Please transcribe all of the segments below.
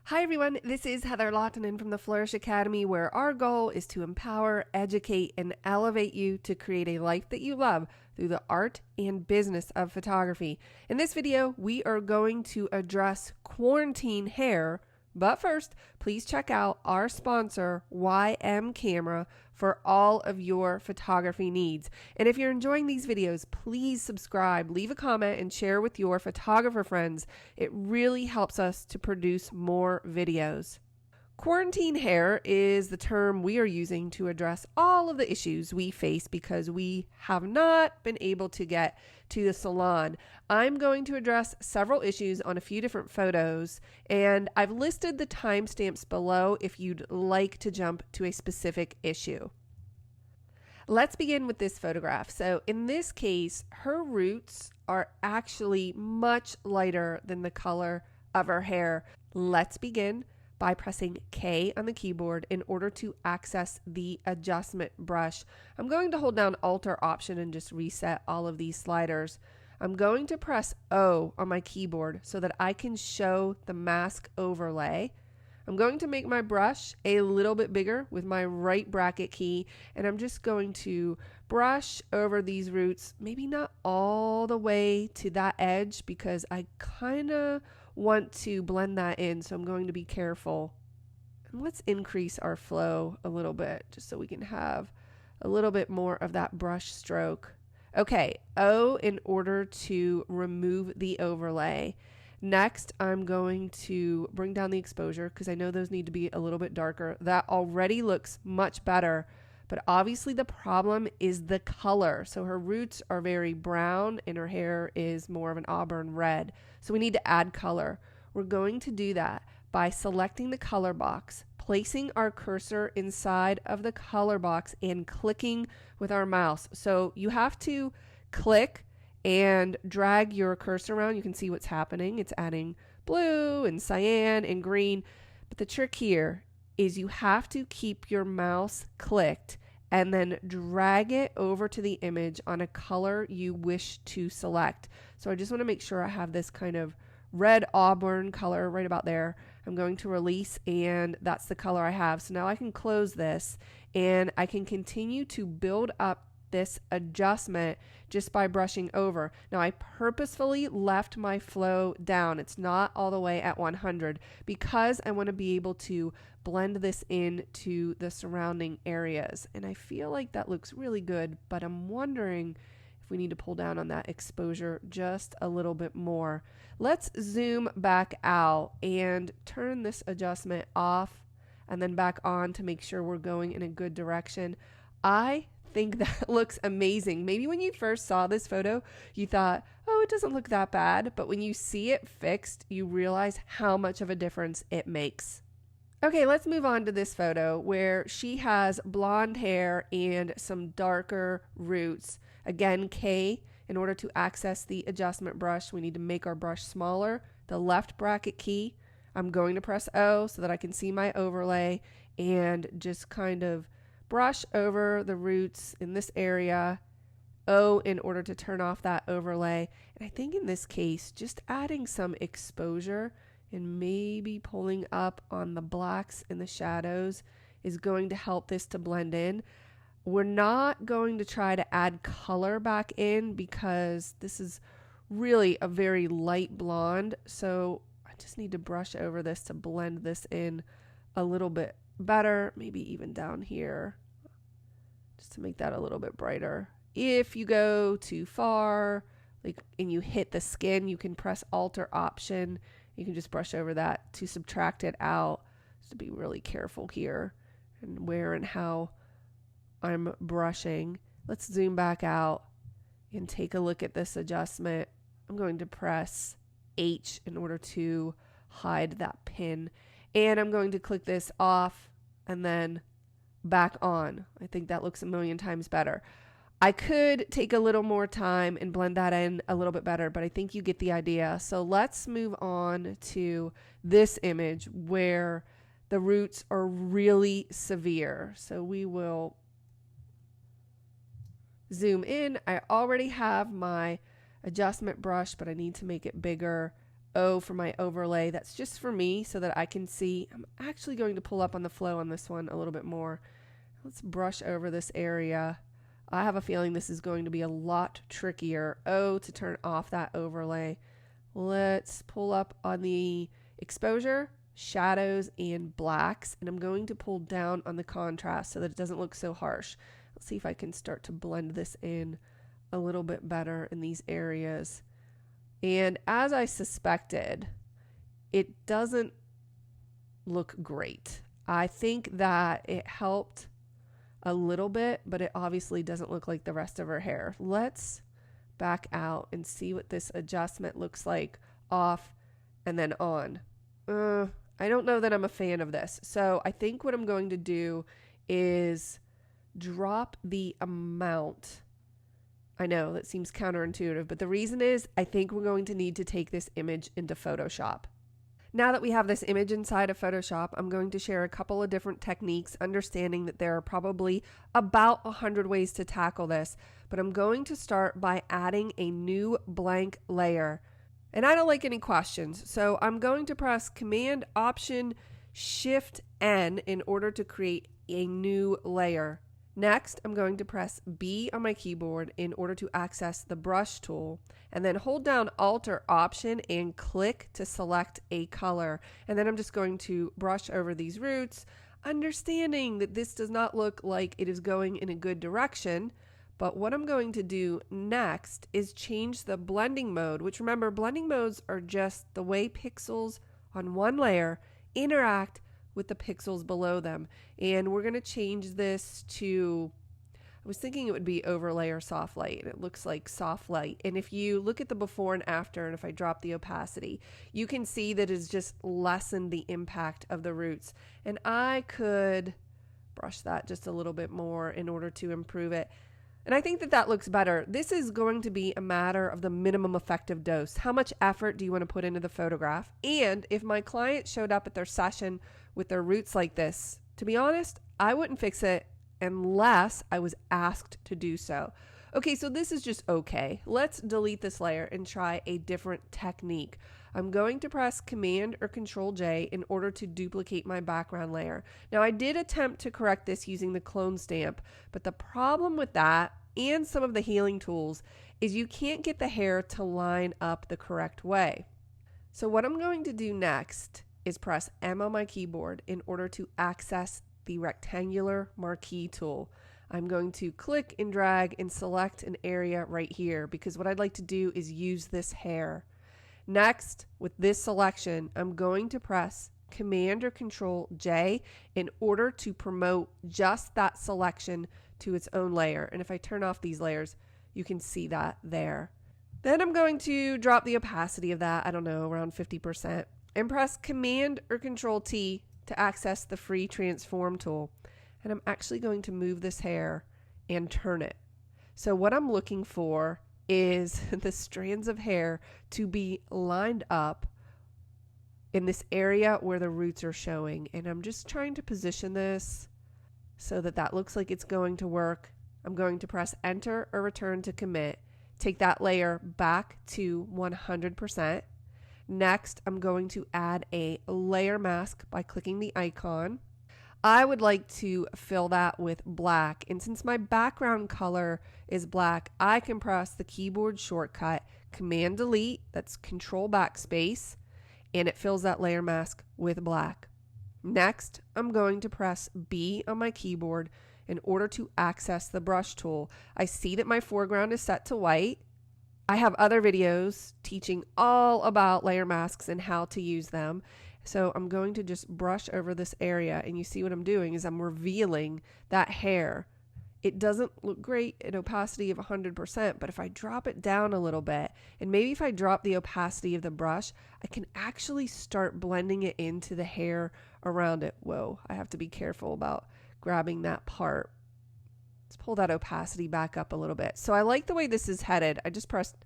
Hi everyone, this is Heather Lottanen from the Flourish Academy, where our goal is to empower, educate, and elevate you to create a life that you love through the art and business of photography. In this video, we are going to address quarantine hair, but first, please check out our sponsor, YM Camera, for all of your photography needs. And if you're enjoying these videos, please subscribe, leave a comment, and share with your photographer friends. It really helps us to produce more videos. Quarantine hair is the term we are using to address all of the issues we face because we have not been able to get to the salon. I'm going to address several issues on a few different photos, and I've listed the timestamps below if you'd like to jump to a specific issue. Let's begin with this photograph. So in this case, her roots are actually much lighter than the color of her hair. Let's begin by pressing K on the keyboard in order to access the adjustment brush. I'm going to hold down Alt or Option and just reset all of these sliders. I'm going to press O on my keyboard so that I can show the mask overlay. I'm going to make my brush a little bit bigger with my right bracket key, and I'm just going to brush over these roots, maybe not all the way to that edge because I kind of want to blend that in, so I'm going to be careful. And let's increase our flow a little bit just so we can have a little bit more of that brush stroke. Okay, O in order to remove the overlay. Next, I'm going to bring down the exposure because I know those need to be a little bit darker. That already looks much better, but obviously the problem is the color. So her roots are very brown and her hair is more of an auburn red. So we need to add color. We're going to do that by selecting the color box, placing our cursor inside of the color box and clicking with our mouse. So you have to click and drag your cursor around. You can see what's happening. It's adding blue and cyan and green. But the trick here is you have to keep your mouse clicked and then drag it over to the image on a color you wish to select. So I just want to make sure I have this kind of red auburn color right about there. I'm going to release, and that's the color I have. So now I can close this and I can continue to build up this adjustment just by brushing over. Now I purposefully left my flow down. It's not all the way at 100 because I want to be able to blend this in to the surrounding areas. And I feel like that looks really good, but I'm wondering if we need to pull down on that exposure just a little bit more. Let's zoom back out and turn this adjustment off and then back on to make sure we're going in a good direction. I think that looks amazing. Maybe when you first saw this photo, you thought, oh, it doesn't look that bad. But when you see it fixed, you realize how much of a difference it makes. Okay, let's move on to this photo where she has blonde hair and some darker roots. Again, K, in order to access the adjustment brush, we need to make our brush smaller. The left bracket key, I'm going to press O so that I can see my overlay and just kind of brush over the roots in this area. O in order to turn off that overlay. And I think in this case, just adding some exposure and maybe pulling up on the blacks and the shadows is going to help this to blend in. We're not going to try to add color back in because this is really a very light blonde. So I just need to brush over this to blend this in a little bit better, maybe even down here, just to make that a little bit brighter. If you go too far, and you hit the skin, you can press Alt or Option. You can just brush over that to subtract it out. Just to be really careful here and where and how I'm brushing. Let's zoom back out and take a look at this adjustment. I'm going to press H in order to hide that pin. And I'm going to click this off and then back on. I think that looks a million times better. I could take a little more time and blend that in a little bit better, but I think you get the idea. So let's move on to this image where the roots are really severe. So we will zoom in. I already have my adjustment brush, but I need to make it bigger. O for my overlay. That's just for me so that I can see. I'm actually going to pull up on the flow on this one a little bit more. Let's brush over this area. I have a feeling this is going to be a lot trickier. O to turn off that overlay. Let's pull up on the exposure, shadows, and blacks, and I'm going to pull down on the contrast so that it doesn't look so harsh. Let's see if I can start to blend this in a little bit better in these areas. And as I suspected, it doesn't look great. I think that it helped a little bit, but it obviously doesn't look like the rest of her hair. Let's back out and see what this adjustment looks like off and then on. I don't know that I'm a fan of this. So I think what I'm going to do is drop the amount. I know that seems counterintuitive, but the reason is I think we're going to need to take this image into Photoshop. Now that we have this image inside of Photoshop, I'm going to share a couple of different techniques, understanding that there are probably about 100 ways to tackle this, but I'm going to start by adding a new blank layer. And I don't like any questions, so I'm going to press Command Option Shift N in order to create a new layer. Next, I'm going to press B on my keyboard in order to access the brush tool, and then hold down Alt or Option and click to select a color. And then I'm just going to brush over these roots, understanding that this does not look like it is going in a good direction. But what I'm going to do next is change the blending mode, which, remember, blending modes are just the way pixels on one layer interact with the pixels below them. And we're going to change this to, I was thinking it would be overlay or soft light, and it looks like soft light. And if you look at the before and after, and if I drop the opacity, you can see that it's just lessened the impact of the roots. And I could brush that just a little bit more in order to improve it. And I think that that looks better. This is going to be a matter of the minimum effective dose. How much effort do you want to put into the photograph? And if my client showed up at their session with their roots like this, to be honest, I wouldn't fix it unless I was asked to do so. Okay, so this is just okay. Let's delete this layer and try a different technique. I'm going to press Command or Control J in order to duplicate my background layer. Now, I did attempt to correct this using the clone stamp, but the problem with that and some of the healing tools is you can't get the hair to line up the correct way. So what I'm going to do next is press M on my keyboard in order to access the rectangular marquee tool. I'm going to click and drag and select an area right here because what I'd like to do is use this hair. Next, with this selection, I'm going to press Command or Control J in order to promote just that selection to its own layer. And if I turn off these layers, you can see that there. Then I'm going to drop the opacity of that, I don't know, around 50%, and press Command or Control T to access the free transform tool. And I'm actually going to move this hair and turn it. So what I'm looking for is the strands of hair to be lined up in this area where the roots are showing. And I'm just trying to position this so that that looks like it's going to work. I'm going to press Enter or Return to commit. Take that layer back to 100%. Next, I'm going to add a layer mask by clicking the icon. I would like to fill that with black, and since my background color is black, I can press the keyboard shortcut Command Delete, that's Control Backspace, and it fills that layer mask with black. Next, I'm going to press B on my keyboard in order to access the brush tool. I see that my foreground is set to white. I have other videos teaching all about layer masks and how to use them. So I'm going to just brush over this area, and you see what I'm doing is I'm revealing that hair. It doesn't look great at opacity of 100%, but if I drop it down a little bit, and maybe if I drop the opacity of the brush, I can actually start blending it into the hair around it. Whoa, I have to be careful about grabbing that part. Let's pull that opacity back up a little bit. So I like the way this is headed. I just pressed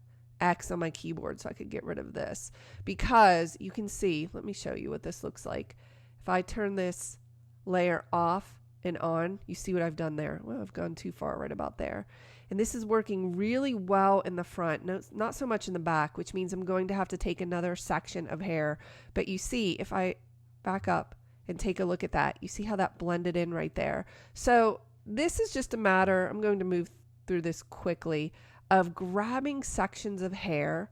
X on my keyboard so I could get rid of this because you can see, let me show you what this looks like. If I turn this layer off and on. You see what I've done there? Well, I've gone too far right about there. And this is working really well in the front, no, not so much in the back, which means I'm going to have to take another section of hair. But you see, if I back up and take a look at that, you see how that blended in right there. So this is just a matter, I'm going to move through this quickly, of grabbing sections of hair,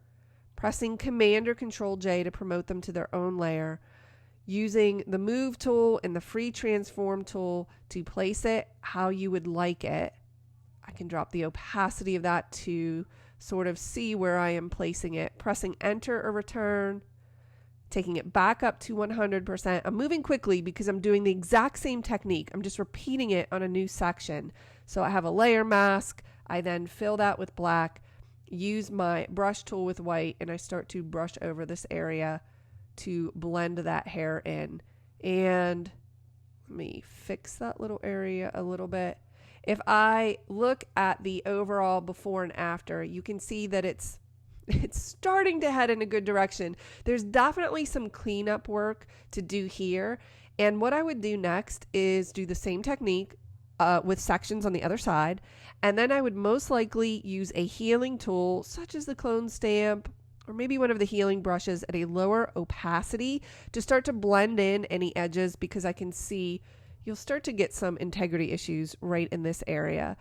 pressing Command or Control J to promote them to their own layer, using the Move tool and the Free Transform tool to place it how you would like it. I can drop the opacity of that to sort of see where I am placing it, pressing Enter or Return, taking it back up to 100%. I'm moving quickly because I'm doing the exact same technique. I'm just repeating it on a new section. So I have a layer mask. I then fill that with black, use my brush tool with white, and I start to brush over this area to blend that hair in. And let me fix that little area a little bit. If I look at the overall before and after, you can see that it's starting to head in a good direction. There's definitely some cleanup work to do here. And what I would do next is do the same technique with sections on the other side. And then I would most likely use a healing tool such as the clone stamp or maybe one of the healing brushes at a lower opacity to start to blend in any edges, because I can see you'll start to get some integrity issues right in this area.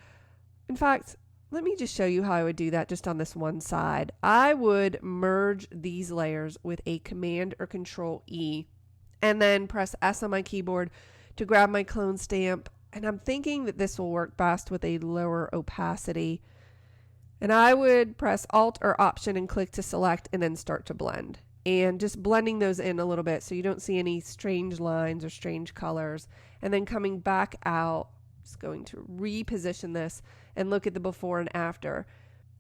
In fact, let me just show you how I would do that just on this one side. I would merge these layers with a Command or Control E and then press S on my keyboard to grab my clone stamp. And I'm thinking that this will work best with a lower opacity. And I would press Alt or Option and click to select and then start to blend. And just blending those in a little bit so you don't see any strange lines or strange colors. And then coming back out, just going to reposition this and look at the before and after.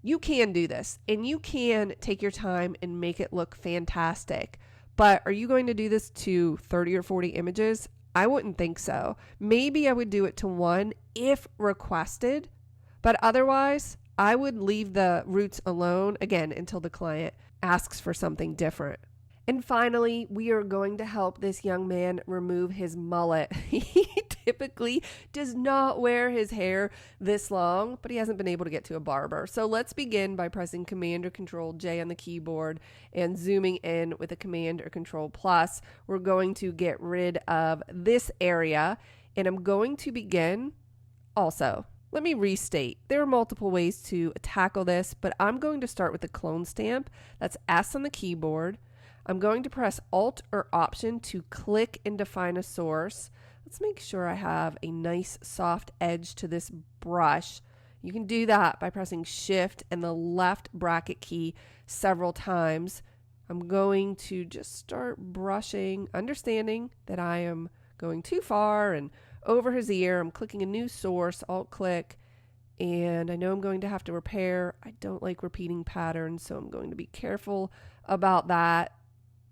You can do this and you can take your time and make it look fantastic. But are you going to do this to 30 or 40 images? I wouldn't think so. Maybe I would do it to 1 if requested, but otherwise I would leave the roots alone, again, until the client asks for something different. And finally, we are going to help this young man remove his mullet. He typically does not wear his hair this long, but he hasn't been able to get to a barber. So let's begin by pressing Command or Control J on the keyboard and zooming in with a Command or Control plus. We're going to get rid of this area, and I'm going to begin also. Let me restate. There are multiple ways to tackle this, but I'm going to start with the clone stamp. That's S on the keyboard. I'm going to press Alt or Option to click and define a source. Let's make sure I have a nice soft edge to this brush. You can do that by pressing Shift and the left bracket key several times. I'm going to just start brushing, understanding that I am going too far and over his ear. I'm clicking a new source, Alt click, and I know I'm going to have to repair. I don't like repeating patterns, so I'm going to be careful about that.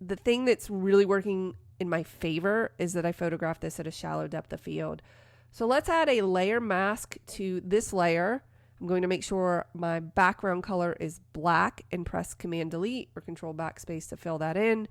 The thing that's really working in my favor is that I photographed this at a shallow depth of field. So let's add a layer mask to this layer. I'm going to make sure my background color is black and press Command Delete or Control Backspace to fill that in.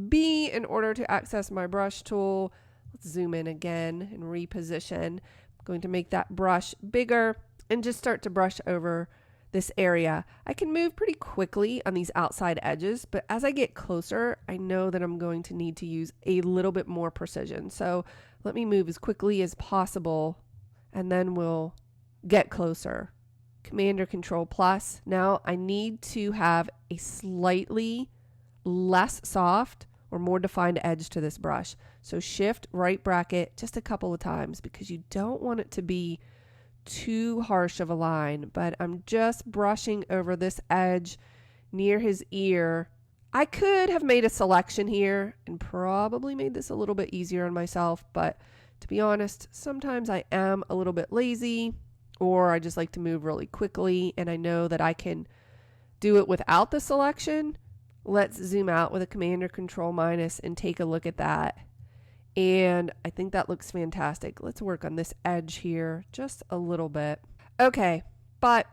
B in order to access my brush tool. Let's zoom in again and reposition. I'm going to make that brush bigger and just start to brush over this area. I can move pretty quickly on these outside edges, but as I get closer, I know that I'm going to need to use a little bit more precision. So let me move as quickly as possible and then we'll get closer. Command or Control plus. Now I need to have a slightly less soft or more defined edge to this brush. So Shift right bracket just a couple of times because you don't want it to be too harsh of a line, but I'm just brushing over this edge near his ear. I could have made a selection here and probably made this a little bit easier on myself, but to be honest, sometimes I am a little bit lazy or I just like to move really quickly and I know that I can do it without the selection. Let's zoom out with a Command or Control minus and take a look at that. And I think that looks fantastic. Let's work on this edge here just a little bit. Okay, but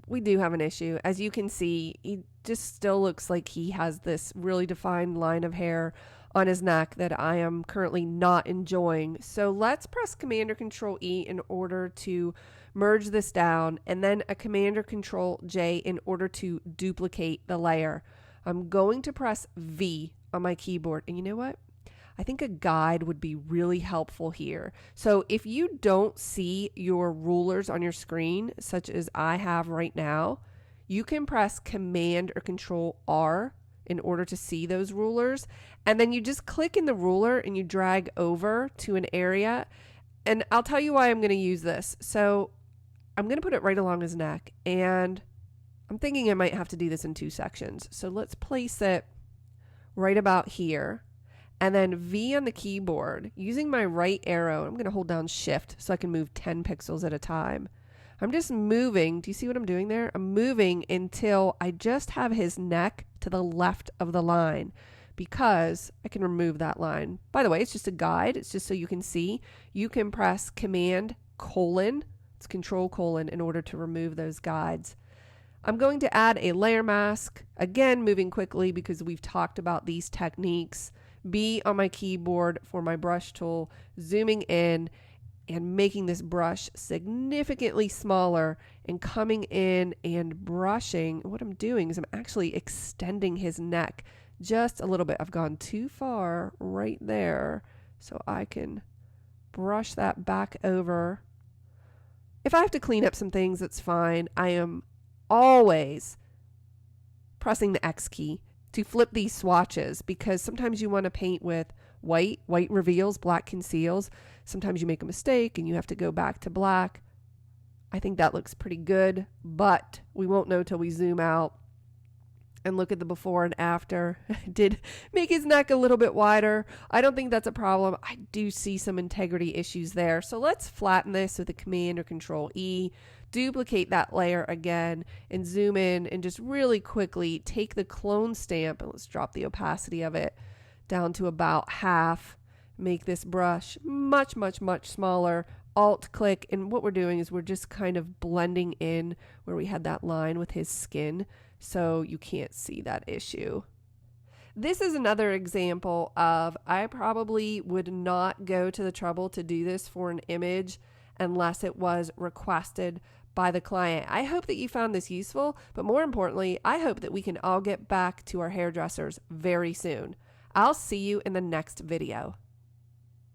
we do have an issue. As you can see, he just still looks like he has this really defined line of hair on his neck that I am currently not enjoying. So let's press Command or Control E in order to merge this down, and then a Command or Control J in order to duplicate the layer. I'm going to press V on my keyboard, and you know what? I think a guide would be really helpful here. So if you don't see your rulers on your screen, such as I have right now, you can press Command or Control R in order to see those rulers. And then you just click in the ruler and you drag over to an area. And I'll tell you why I'm going to use this. So I'm going to put it right along his neck. And I'm thinking I might have to do this in 2 sections. So let's place it right about here. And then V on the keyboard, using my right arrow, I'm going to hold down Shift so I can move 10 pixels at a time. I'm just moving. Do you see what I'm doing there? I'm moving until I just have his neck to the left of the line, because I can remove that line. By the way, it's just a guide. It's just so you can see. You can press Command colon, it's Control colon, in order to remove those guides. I'm going to add a layer mask, again moving quickly because we've talked about these techniques. B on my keyboard for my brush tool, zooming in and making this brush significantly smaller and coming in and brushing. What I'm doing is I'm actually extending his neck just a little bit. I've gone too far right there, so I can brush that back over. If I have to clean up some things, that's fine. I am always pressing the X key to flip these swatches, because sometimes you want to paint with white reveals, black conceals. Sometimes you make a mistake and you have to go back to black. I think that looks pretty good, but we won't know till we zoom out and look at the before and after. I did make his neck a little bit wider. I don't think that's a problem. I do see some integrity issues there. So let's flatten this with a Command or Control E, duplicate that layer again, and zoom in and just really quickly take the clone stamp, and let's drop the opacity of it down to about half. Make this brush much, much, much smaller. Alt click, and what we're doing is we're just kind of blending in where we had that line with his skin, so you can't see that issue. This is another example of, I probably would not go to the trouble to do this for an image unless it was requested by the client. I hope that you found this useful, but more importantly, I hope that we can all get back to our hairdressers very soon. I'll see you in the next video.